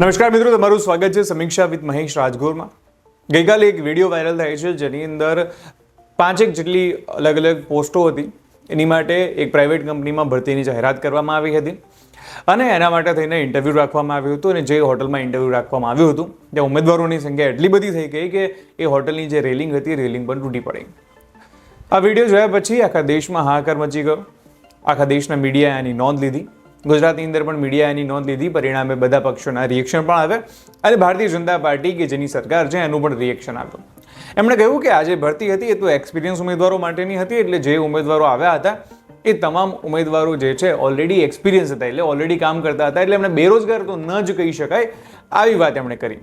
નમસ્કાર મિત્રો, તમારું સ્વાગત છે સમીક્ષા વિથ મહેશ રાજગોરમાં। ગઈકાલે એક વિડીયો વાયરલ થાય છે જેની અંદર 5 જેટલી અલગ અલગ પોસ્ટો હતી, એની માટે એક પ્રાઇવેટ કંપનીમાં ભરતીની જાહેરાત કરવામાં આવી હતી અને એના માટે થઈને ઇન્ટરવ્યૂ રાખવામાં આવ્યું હતું। અને જે હોટલમાં ઇન્ટરવ્યૂ રાખવામાં આવ્યું હતું ત્યાં ઉમેદવારોની સંખ્યા એટલી બધી થઈ ગઈ કે એ હોટલની જે રેલિંગ હતી રેલિંગ પણ તૂટી પડી। આ વિડીયો જોયા પછી આખા દેશમાં હાહાકાર મચી ગયો, આખા દેશના મીડિયાએ આની નોંધ લીધી, ગુજરાતની અંદર પણ મીડિયાએ એની નોંધ લીધી। પરિણામે બધા પક્ષોના રિએક્શન પણ આવે અને ભારતીય જનતા પાર્ટી કે જેની સરકાર છે એનું પણ રિએક્શન આવ્યું। એમણે કહ્યું કે આ જે ભરતી હતી એ તો એક્સપિરિયન્સ ઉમેદવારો માટેની હતી, એટલે જે ઉમેદવારો આવ્યા હતા એ તમામ ઉમેદવારો જે છે ઓલરેડી એક્સપિરિયન્સ હતા, એટલે ઓલરેડી કામ કરતા હતા, એટલે એમણે બેરોજગાર તો ન જ કહી શકાય, આવી વાત એમણે કરી।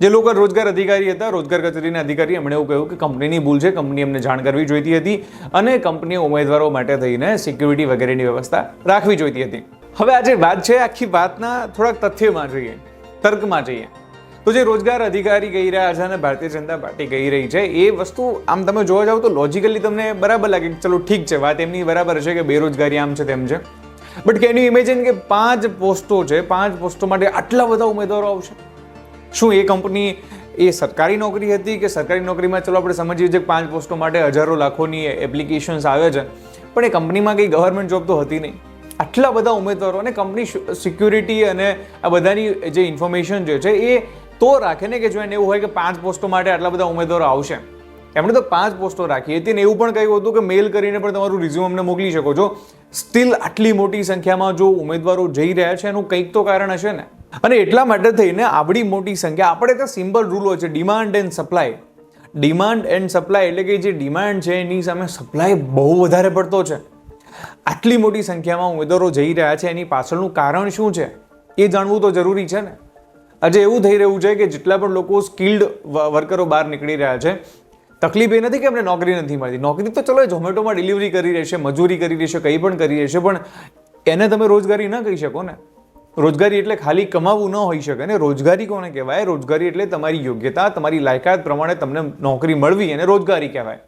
જે લોકો રોજગાર અધિકારી હતા, રોજગાર કચેરીના અધિકારી, એમણે એવું કહ્યું કે કંપનીની ભૂલ છે, કંપની એમને જાણ કરવી જોઈતી હતી અને કંપનીએ ઉમેદવારો માટે થઈને સિક્યુરિટી વગેરેની વ્યવસ્થા રાખવી જોઈતી હતી। હવે આ જે વાત છે આખી વાતના થોડાક તથ્યમાં જઈએ, તર્કમાં જઈએ તો જે રોજગાર અધિકારી કહી રહ્યા છે અને ભારતીય જનતા પાર્ટી કહી રહી છે એ વસ્તુ આમ તમે જોવા જાવ તો લોજિકલી તમને બરાબર લાગે કે ચલો ઠીક છે, વાત એમની બરાબર છે કે બેરોજગારી આમ છે તેમ છે, બટ કેન યુ ઇમેજિન કે 5 પોસ્ટો છે, 5 પોસ્ટો માટે આટલા બધા ઉમેદવારો આવશે? શું એ કંપની એ સરકારી નોકરી હતી કે સરકારી નોકરીમાં ચલો આપણે સમજીએ છીએ 5 પોસ્ટો માટે હજારો લાખોની એપ્લિકેશન્સ આવે છે, પણ એ કંપનીમાં કંઈ ગવર્મેન્ટ જોબ તો હતી નહીં। આટલા બધા ઉમેદવારો અને કંપની સિક્યુરિટી અને આ બધાની જે ઇન્ફોર્મેશન જે છે એ તો રાખે ને કે જો એને એવું હોય કે 5 પોસ્ટો માટે આટલા બધા ઉમેદવારો આવશે, એમણે તો 5 પોસ્ટો રાખી હતી ને એવું પણ કહ્યું હતું કે મેલ કરીને પણ તમારું રિઝ્યુમ અમને મોકલી શકો છો। સ્ટીલ આટલી મોટી સંખ્યામાં જો ઉમેદવારો જઈ રહ્યા છે એનું કંઈક તો કારણ હશે ને, અને એટલા માટે થઈને આવડી મોટી સંખ્યા, આપણે ત્યાં સિમ્પલ રૂલ હોય છે demand and supply. Demand and supply એટલે કે જે ડિમાન્ડ છે એની સામે સપ્લાય બહુ વધારે પડતો છે। આટલી મોટી સંખ્યામાં ઉમેદવારો જઈ રહ્યા છે એની પાછળનું કારણ શું છે એ જાણવું તો જરૂરી છે ને। આજે એવું થઈ રહ્યું છે કે જેટલા પણ લોકો સ્કિલ્ડ વર્કરો બહાર નીકળી રહ્યા છે, તકલીફ એ નથી કે એમને નોકરી નથી મળતી, નોકરી તો ચલો ઝોમેટોમાં ડિલિવરી કરી રહેશે, મજૂરી કરી રહેશે, કંઈ પણ કરી રહેશે, પણ એને તમે રોજગારી ન કહી શકો ને। રોજગારી એટલે ખાલી કમાવું ન હોઈ શકે ને। રોજગારી કોને કહેવાય? રોજગારી એટલે તમારી યોગ્યતા, તમારી લાયકાત પ્રમાણે તમને નોકરી મળવી એને રોજગારી કહેવાય।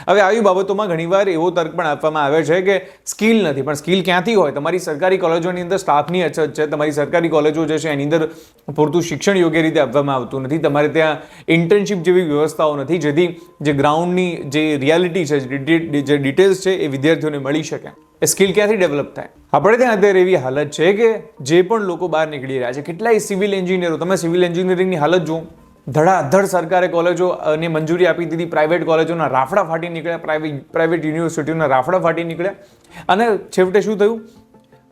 હવે આવી બાબતોમાં ઘણીવાર એવો તર્ક પણ આપવામાં આવે છે કે સ્કિલ નથી, પણ સ્કિલ ક્યાંથી હોય? તમારી સરકારી કોલેજોની અંદર સ્ટાફની અછત છે, તમારી સરકારી કોલેજો જે છે એની અંદર પૂરતું શિક્ષણ યોગ્ય રીતે આપવામાં આવતું નથી, તમારે ત્યાં ઇન્ટર્નશિપ જેવી વ્યવસ્થાઓ નથી જેથી જે ગ્રાઉન્ડની જે રિયાલિટી છે, જે ડિટેલ્સ છે એ વિદ્યાર્થીઓને મળી શકે। એ સ્કિલ ક્યાંથી ડેવલપ થાય? આપણે ત્યાં અત્યારે એવી હાલત છે કે જે પણ લોકો બહાર નીકળી રહ્યા છે, કેટલાય સિવિલ એન્જિનિયરો, તમે સિવિલ એન્જિનિયરિંગની હાલત જુઓ, ધડાધડ સરકારે કોલેજોને મંજૂરી આપી દીધી, પ્રાઇવેટ કોલેજોના રાફડા ફાટી નીકળ્યા, પ્રાઇવેટ યુનિવર્સિટીઓના રાફડા ફાટી નીકળ્યા અને છેવટે શું થયું?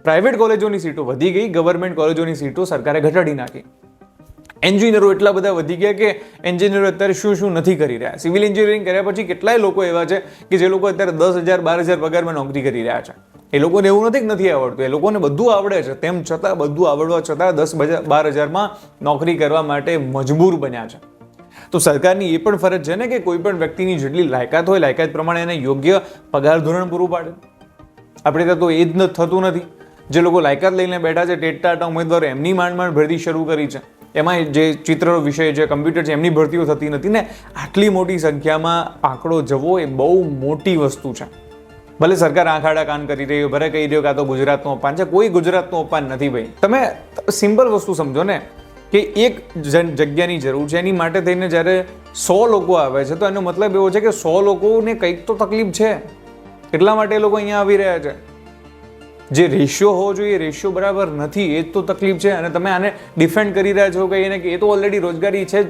પ્રાઇવેટ કોલેજોની સીટો વધી ગઈ, ગવર્મેન્ટ કોલેજોની સીટો સરકારે ઘટાડી નાખી। એન્જિનિયરો એટલા બધા વધી ગયા કે એન્જિનિયરો અત્યારે શું નથી કરી રહ્યા। સિવિલ એન્જિનિયરિંગ કર્યા પછી કેટલાય લોકો એવા છે કે જે લોકો અત્યારે 10,000 12,000 પગારમાં નોકરી કરી રહ્યા છે। એ લોકોને એવું નથી કે નથી આવડતું, એ લોકોને બધું આવડે છે, તેમ છતાં બધું આવડવા છતાં 10,000-12,000માં નોકરી કરવા માટે મજબૂર બન્યા છે। તો સરકારની એ પણ ફરજ છે ને કે કોઈ પણ વ્યક્તિની જેટલી લાયકાત હોય, લાયકાત પ્રમાણે એને યોગ્ય પગાર ધોરણ પૂરું પાડે। આપણે ત્યાં તો એ જ થતું નથી। જે લોકો લાયકાત લઈને બેઠા છે, ટેટ-ટાટા ઉમેદવારો, એમની માંડ ભરતી શરૂ કરી છે, એમાં જે ચિત્ર વિષય છે, કમ્પ્યુટર છે, એમની ભરતીઓ થતી નથી ને। આટલી મોટી સંખ્યામાં આંકડો જવો એ બહુ મોટી વસ્તુ છે। ભલે સરકાર આંખ આડા કાન કરી રહી હોય, ભલે કહી રહ્યો કે આ તો ગુજરાતનું અપમાન છે, કોઈ ગુજરાતનું અપમાન નથી ભાઈ। તમે સિમ્પલ વસ્તુ સમજો ને કે એક જગ્યાની જરૂર છે, એની માટે થઈને જ્યારે 100 લોકો આવે છે તો એનો મતલબ એવો છે કે 100 લોકોને કંઈક તો તકલીફ છે, એટલા માટે એ લોકો અહીંયા આવી રહ્યા છે। જે રેશિયો હોવો જોઈએ એ રેશિયો બરાબર નથી, એ જ તો તકલીફ છે। અને તમે આને ડિફેન્ડ કરી રહ્યા છો કે એને કે એ તો ઓલરેડી રોજગારી છે,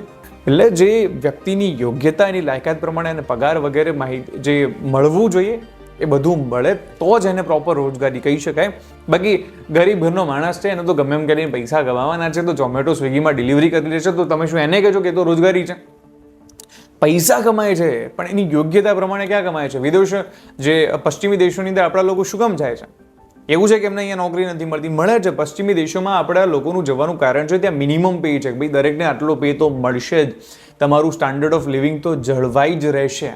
એટલે જે વ્યક્તિની યોગ્યતા, એની લાયકાત પ્રમાણે એને પગાર વગેરે માહિતી જે મળવું જોઈએ એ બધું મળે તો જ એને પ્રોપર રોજગારી કહી શકાય। બાકી ગરીબ ઘરનો માણસ છે, એને તો ગમે એમ કરીને પૈસા કમાવાના છે, તો ઝોમેટો સ્વિગીમાં ડિલિવરી કરી લેશે તો તમે શું એને કહેશો કે તો રોજગારી છે? પૈસા કમાય છે પણ એની યોગ્યતા પ્રમાણે ક્યાં કમાય છે? વિદેશ જે પશ્ચિમી દેશોની અંદર આપણા લોકો શું કામ જાય છે? એવું છે કે એમને અહીંયા નોકરી નથી મળતી? મળે છે। પશ્ચિમી દેશોમાં આપણા લોકોનું જવાનું કારણ છે ત્યાં મિનિમમ પે છે, ભાઈ દરેકને આટલો પે તો મળશે જ, તમારું સ્ટાન્ડર્ડ ઓફ લિવિંગ તો જળવાઈ જ રહેશે।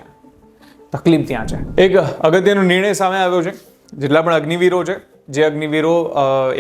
તકલીફ ત્યાં છે। એક અગત્યનો નિર્ણય સામે આવ્યો છે, જેટલા પણ અગ્નિવીરો છે જે અગ્નિવીરો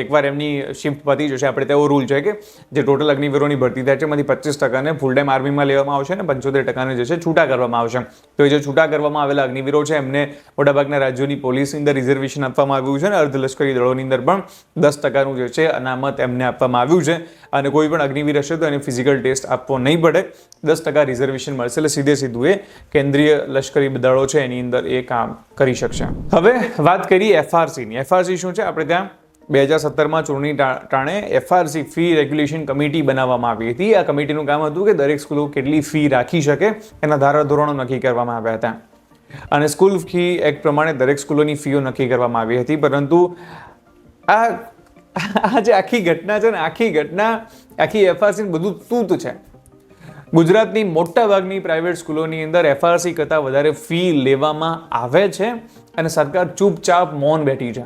એકવાર એમની શિફ્ટ પતી જશે, આપણે તેવો રૂલ છે કે જે ટોટલ અગ્નિવીરોની ભરતી થાય છે એમાંથી 25% ફૂલ ટાઈમ આર્મીમાં લેવામાં આવશે અને 75% જે છે છૂટા કરવામાં આવશે. તો એ જે છૂટા કરવામાં આવેલા અગ્નિવીરો છે એમને મોટાભાગના રાજ્યોની પોલીસની અંદર રિઝર્વેશન આપવામાં આવ્યું છે અને અર્ધલશ્કરી દળોની અંદર પણ 10% જે છે અનામત એમને આપવામાં આવ્યું છે. અને કોઈ પણ અગ્નિવીર હશે તો એને ફિઝિકલ ટેસ્ટ આપવો નહીં પડે, 10% રિઝર્વેશન મળશે એટલે સીધે સીધું એ કેન્દ્રીય લશ્કરી દળો છે એની અંદર એ કામ કરી શકશે. હવે વાત કરીએ એફઆરસીની. એફઆરસી શું છે? આપણે ત્યાં 2017માં ચૂંટણી ટાણે એફઆરસી ફી રેગ્યુલેશન કમિટી બનાવવામાં આવી હતી. આ કમિટીનું કામ હતું કે દરેક સ્કૂલો કેટલી ફી રાખી શકે એના ધારાધોરણો નક્કી કરવામાં આવ્યા હતા અને સ્કૂલ ફી એક્ટ પ્રમાણે દરેક સ્કૂલોની ફીઓ નક્કી કરવામાં આવી હતી. પરંતુ આ જે આખી ઘટના છે ને, આખી એફઆરસી બધું તૂત છે. ગુજરાતની મોટા ભાગની પ્રાઇવેટ સ્કૂલોની અંદર એફઆરસી કરતાં વધારે ફી લેવામાં આવે છે અને સરકાર ચૂપચાપ મૌન બેઠી છે.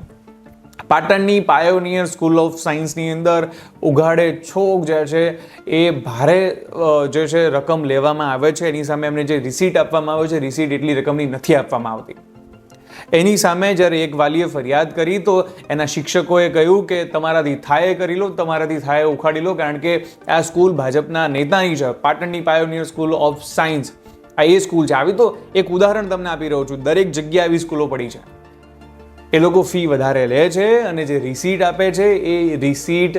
પાટણની પાયોનિયર સ્કૂલ ઓફ સાયન્સની અંદર ઉઘાડે છોક જે છે એ ભારે જે છે રકમ લેવામાં આવે છે. એની સામે એમને જે રિસીટ આપવામાં આવે છે, રિસીટ એટલી રકમની નથી આપવામાં આવતી. એની સામે જ્યારે એક વાલીએ ફરિયાદ કરી તો એના શિક્ષકોએ કહ્યું કે તમારાથી થાય કરી લો, તમારાથી થાય ઉખાડી લો, કારણ કે આ સ્કૂલ ભાજપના નેતાની છે. પાટણની પાયોનિયર સ્કૂલ ઓફ સાયન્સ આ એ સ્કૂલ છે. આવી તો એક ઉદાહરણ તમને આપી રહ્યો છું, દરેક જગ્યાએ આવી સ્કૂલો પડી છે. એ લોકો ફી વધારે લે છે અને જે રિસીટ આપે છે એ રિસીટ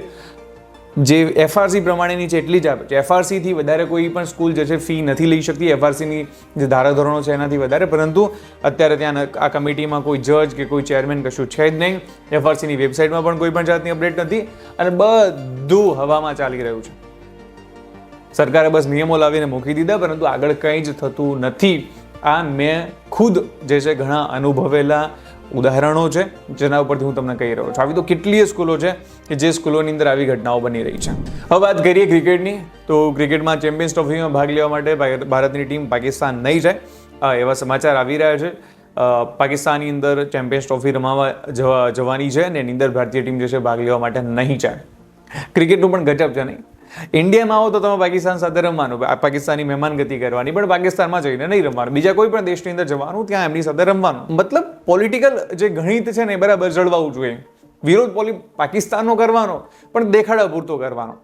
જે એફઆરસી પ્રમાણેની છે એટલી જ આપે છે. એફઆરસીથી વધારે કોઈ પણ સ્કૂલ જે છે ફી નથી લઈ શકતી, એફઆરસીની જે ધારાધોરણો છે એનાથી વધારે. પરંતુ અત્યારે ત્યાં આ કમિટીમાં કોઈ જજ કે કોઈ ચેરમેન કશું છે જ નહીં. એફઆરસીની વેબસાઇટમાં પણ કોઈ પણ જાતની અપડેટ નથી અને બધું હવામાં ચાલી રહ્યું છે. સરકારે બસ નિયમો લાવીને મૂકી દીધા, પરંતુ આગળ કંઈ જ થતું નથી. આ મેં ખુદ જે છે ઘણા અનુભવેલા ઉદાહરણો છે જેના ઉપરથી હું તમને કહી રહ્યો છું. આવી તો કેટલીય સ્કૂલો છે કે જે સ્કૂલોની અંદર આવી ઘટનાઓ બની રહી છે. હવે વાત કરીએ ક્રિકેટની. તો ક્રિકેટમાં ચેમ્પિયન્સ ટ્રોફીમાં ભાગ લેવા માટે ભારતની ટીમ પાકિસ્તાન નહીં જાય એવા સમાચાર આવી રહ્યા છે. પાકિસ્તાનની અંદર ચેમ્પિયન્સ ટ્રોફી રમાવા જવાની છે અને એની અંદર ભારતીય ટીમ જે છે ભાગ લેવા માટે નહીં જાય. ક્રિકેટનું પણ ગજબ છે નહીં? ઇન્ડિયામાં આવો તો તમે પાકિસ્તાન સાથે રમવાનું, પાકિસ્તાની મહેમાનગતિ કરવાની, પણ પાકિસ્તાનમાં જઈને નહીં રમવાનું. બીજા કોઈ પણ દેશની અંદર જવાનું, ત્યાં એમની સાથે રમવાનું. મતલબ પોલિટિકલ જે ગણિત છે ને એ બરાબર જળવાવું જોઈએ. વિરોધ પાકિસ્તાનનો કરવાનો પણ દેખાડા પૂરતો કરવાનો.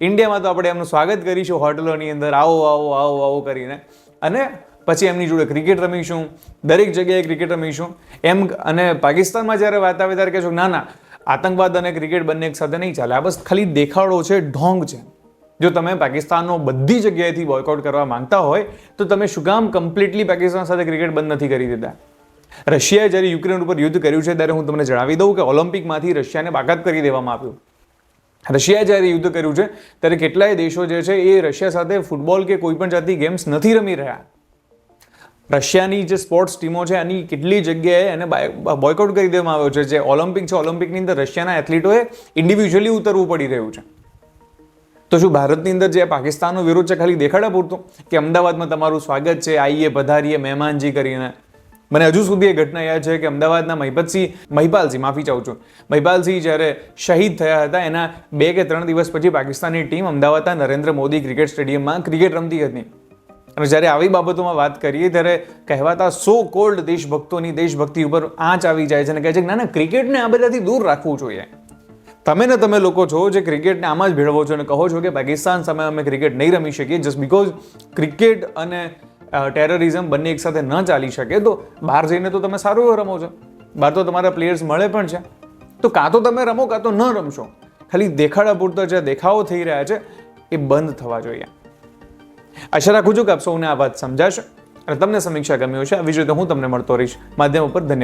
ઇન્ડિયામાં તો આપણે એમનું સ્વાગત કરીશું હોટલોની અંદર, આવો આવો આવો આવો કરીને, અને પછી એમની જોડે ક્રિકેટ રમીશું, દરેક જગ્યાએ ક્રિકેટ રમીશું એમ. અને પાકિસ્તાનમાં જ્યારે વાત આવે ત્યારે કહેશું ના ના, આતંકવાદ અને ક્રિકેટ બંને એક સાથે નહીં ચાલે, આ બસ ખાલી દેખાડો છે, ઢોંગ છે. જો તમે પાકિસ્તાનનો બધી જગ્યાએથી બોયકોટ કરવા માંગતા હોય તો તમે શું કામ કમ્પ્લીટલી પાકિસ્તાન સાથે ક્રિકેટ બંધ નથી કરી દીધા? રશિયાએ જ્યારે યુક્રેન ઉપર યુદ્ધ કર્યું છે ત્યારે હું તમને જણાવી દઉં કે ઓલિમ્પિકમાંથી રશિયાને બાકાત કરી દેવામાં આવ્યું. રશિયાએ જ્યારે યુદ્ધ કર્યું છે ત્યારે કેટલાય દેશો જે છે એ રશિયા સાથે ફૂટબોલ કે કોઈ પણ જાતની ગેમ્સ નથી રમી રહ્યા. રશિયાની જે સ્પોર્ટ્સ ટીમો છે એની કેટલી જગ્યાએ એને બોયકોટ કરી દેવામાં આવ્યો છે. જે ઓલિમ્પિક છે, ઓલિમ્પિકની અંદર રશિયાના એથ્લીટોએ ઇન્ડિવિજ્યુઅલી ઉતરવું પડી રહ્યું છે. તો શું ભારતની અંદર જે પાકિસ્તાનનો વિરોધ છે ખાલી દેખાડા પૂરતો કે અમદાવાદમાં તમારું સ્વાગત છે, આઈએ પધારીએ મહેમાનજી કરીને? મને હજુ સુધી એ ઘટના યાદ છે કે અમદાવાદના મહિપાલસિંહ જ્યારે શહીદ થયા હતા એના 2 કે 3 દિવસ પછી પાકિસ્તાનની ટીમ અમદાવાદના નરેન્દ્ર મોદી ક્રિકેટ સ્ટેડિયમમાં ક્રિકેટ રમતી હતી. અને જ્યારે આવી બાબતોમાં વાત કરીએ ત્યારે કહેવાતા સો કોલ્ડ દેશભક્તોની દેશભક્તિ ઉપર આંચ આવી જાય છે અને કહે છે કે ના ના, ક્રિકેટને આ બધાથી દૂર રાખવું જોઈએ. તમે લોકો છો જે ક્રિકેટને આમાં જ ભેળવો છો અને કહો છો કે પાકિસ્તાન સામે અમે ક્રિકેટ નહીં રમી શકીએ જસ્ટ બીકોઝ ક્રિકેટ અને ટેરરિઝમ બંને એક સાથે ન ચાલી શકે. તો બહાર જઈને તો તમે સારું એવું રમો છો, બહાર તો તમારા પ્લેયર્સ મળે પણ છે. તો કાં તો તમે રમો કાં તો ન રમશો. ખાલી દેખાડા પૂરતા જે દેખાવો થઈ રહ્યા છે એ બંધ થવા જોઈએ. આશા રાખું છું કે આપ સૌને આ વાત સમજાશે અને તમને સમીક્ષા ગમી હશે. આવી જ રીતે હું તમને મળતો રહીશ માધ્યમ ઉપર. ધન્યવાદ.